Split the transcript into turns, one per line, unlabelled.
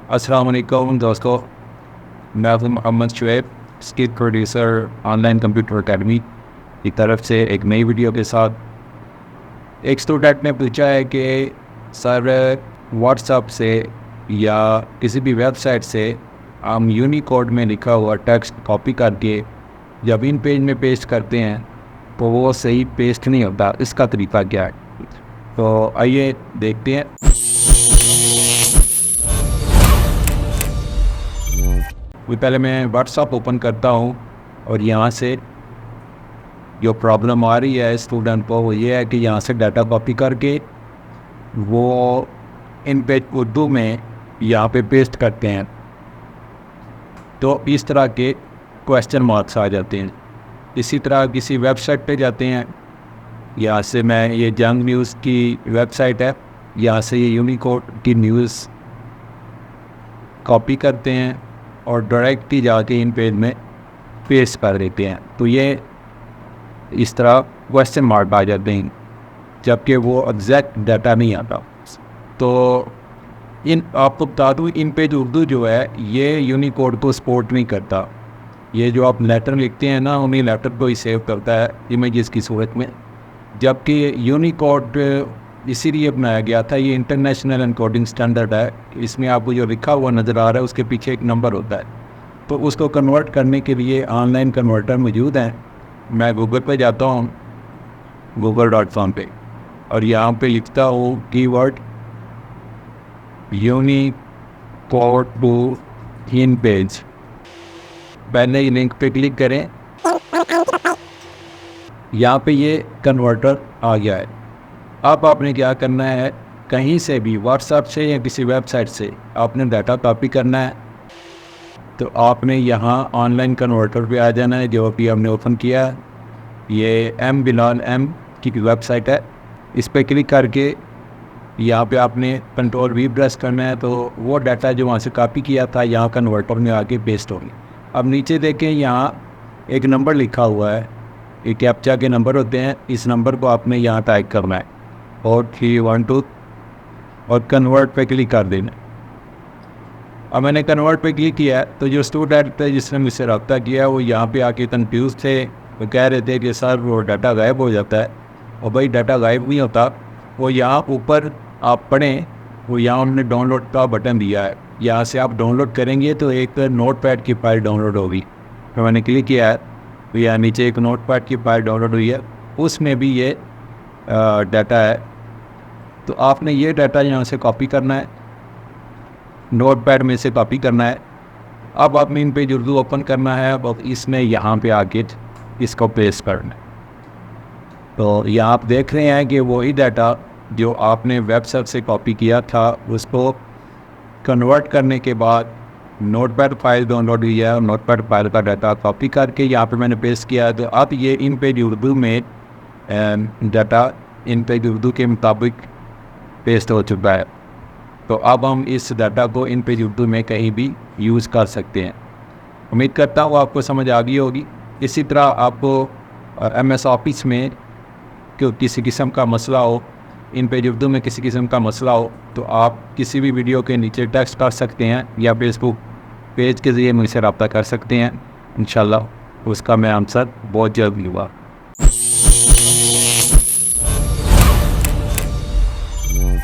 अस्सलाम वालेकुम दोस्तों, मैं हूं Mohammad Shoaib, skill producer online computer academy की तरफ से एक नई वीडियो के साथ। एक स्टूडेंट ने पूछा है कि सर व्हाट्सएप से या किसी भी वेबसाइट से हम यूनिकोड में लिखा हुआ टेक्स्ट कॉपी करके जब इन पेज में पेस्ट करते हैं तो वो सही पेस्ट नहीं होता, इसका तरीका क्या है? तो आइए देखते हैं। वो पहले मैं व्हाट्सएप ओपन करता हूँ और यहाँ से जो प्रॉब्लम आ रही है स्टूडेंट को वो ये है कि यहाँ से डाटा कॉपी करके वो INPAGE उर्दू में यहाँ पे पेस्ट करते हैं तो इस तरह के क्वेश्चन मार्क्स आ जाते हैं। इसी तरह किसी वेबसाइट पे जाते हैं, यहाँ से मैं ये जंग न्यूज़ की वेबसाइट है, यहाँ से ये यूनिकोड की न्यूज़ कॉपी करते हैं और डायरेक्ट ही जाके इन पेज में पेस्ट कर देते हैं तो ये इस तरह क्वेश्चन मार्क आ जाते हैं, जबकि वो एग्जैक्ट डाटा नहीं आता। तो आपको बता दूँ, INPAGE उर्दू जो है ये यूनिकोड को सपोर्ट नहीं करता। ये जो आप लेटर लिखते हैं ना, उन्हीं लेटर को ही सेव करता है इमेजेस की सूरत में, जबकि यूनिकोड इसीलिए बनाया गया था। ये इंटरनेशनल एनकोडिंग स्टैंडर्ड है। इसमें आपको जो लिखा हुआ नज़र आ रहा है उसके पीछे एक नंबर होता है, तो उसको कन्वर्ट करने के लिए ऑनलाइन कन्वर्टर मौजूद हैं। मैं गूगल पे जाता हूँ, google.com पे, और यहाँ पे लिखता हूँ कीवर्ड यूनिकोड टू INPAGE। पहले ही लिंक पे क्लिक करें, यहाँ पे ये कन्वर्टर आ गया है। अब आपने क्या करना है, कहीं से भी व्हाट्सएप से या किसी वेबसाइट से आपने डाटा कॉपी करना है तो आपने यहाँ ऑनलाइन कन्वर्टर पे आ जाना है, जो अभी हमने ओपन किया है। ये M की वेबसाइट है, इस पर क्लिक करके यहाँ पे आपने Ctrl+V प्रेस करना है तो वो डाटा जो वहाँ से कॉपी किया था यहाँ कन्वर्टर में आके पेस्ट होगी। अब नीचे देखें, यहाँ एक नंबर लिखा हुआ है, ये कैप्चा के नंबर होते हैं। इस नंबर को आपने यहाँ टाइप करना है और 312 और कन्वर्ट पे क्लिक कर देना। अब मैंने कन्वर्ट पे क्लिक किया तो जो स्टूडेंट थे जिसने मुझसे रब्ता किया वो यहाँ पे आके कंफ्यूज थे। वो कह रहे थे कि सर वो डाटा गायब हो जाता है, और भाई डाटा गायब नहीं होता। वो यहाँ ऊपर आप पढ़ें, वो यहाँ उन्होंने डाउनलोड का बटन दिया है, यहाँ से आप डाउनलोड करेंगे तो एक नोटपैड की फाइल डाउनलोड होगी। तो मैंने क्लिक किया है तो यहाँ नीचे एक नोटपैड की फाइल डाउनलोड हुई है, उसमें भी ये डाटा है। तो आपने ये डाटा यहाँ से कॉपी करना है, नोटपैड में से कॉपी करना है। अब आपने INPAGE उर्दू ओपन करना है और इसमें यहाँ पे आके इसको पेस्ट करना है। तो यहाँ आप देख रहे हैं कि वही डाटा जो आपने वेबसाइट से कॉपी किया था उसको कन्वर्ट करने के बाद नोटपैड फाइल डाउनलोड हुई है और नोटपैड फाइल का डाटा कॉपी करके यहाँ पे मैंने पेस्ट किया। तो अब ये INPAGE उर्दू में डाटा INPAGE उर्दू के मुताबिक पेस्ट हो चुका है। तो अब हम इस डाटा को INPAGE उर्दू में कहीं भी यूज़ कर सकते हैं। उम्मीद करता हूँ आपको समझ आ गई होगी। इसी तरह आपको MS ऑफिस में किसी किस्म का मसला हो, INPAGE उर्दू में किसी किस्म का मसला हो, तो आप किसी भी वीडियो के नीचे टेक्स्ट कर सकते हैं या फेसबुक पेज के ज़रिए मुझसे रब्ता कर सकते हैं। इंशाल्लाह उसका मैं आंसर बहुत जल्द लूँगा।